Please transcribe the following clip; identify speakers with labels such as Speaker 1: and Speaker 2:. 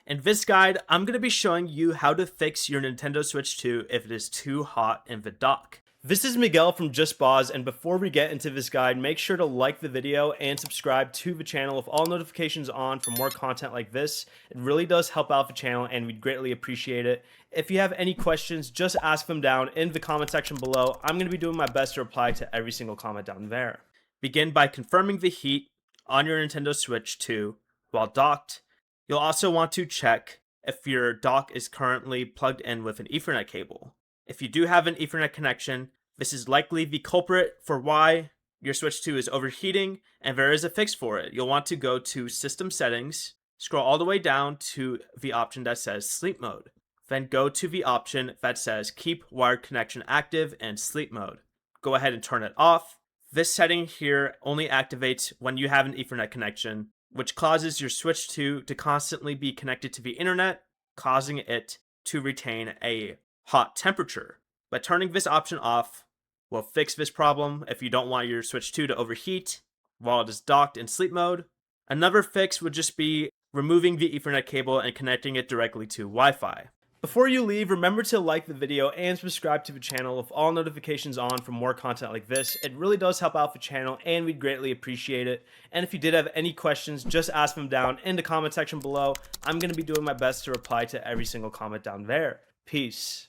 Speaker 1: In this guide, I'm going to be showing you how to fix your Nintendo Switch 2 if it is too hot in the dock. This is Miguel from Just Pause, and before we get into this guide, make sure to like the video and subscribe to the channel with all notifications on for more content like this. It really does help out the channel and we'd greatly appreciate it. If you have any questions, just ask them down in the comment section below. I'm going to be doing my best to reply to every single comment down there. Begin by confirming the heat on your Nintendo Switch 2 while docked. You'll also want to check if your dock is currently plugged in with an Ethernet cable. If you do have an Ethernet connection, this is likely the culprit for why your Switch 2 is overheating, and there is a fix for it. You'll want to go to System Settings, scroll all the way down to the option that says Sleep Mode. Then go to the option that says Keep Wired Connection Active and Sleep Mode. Go ahead and turn it off. This setting here only activates when you have an Ethernet connection, which causes your Switch 2 to constantly be connected to the internet, causing it to retain a hot temperature. By turning this option off will fix this problem if you don't want your Switch 2 to overheat while it is docked in sleep mode. Another fix would just be removing the Ethernet cable and connecting it directly to Wi-Fi. Before you leave, remember to like the video and subscribe to the channel with all notifications on for more content like this. It really does help out the channel and we'd greatly appreciate it. And if you did have any questions, just ask them down in the comment section below. I'm going to be doing my best to reply to every single comment down there. Peace.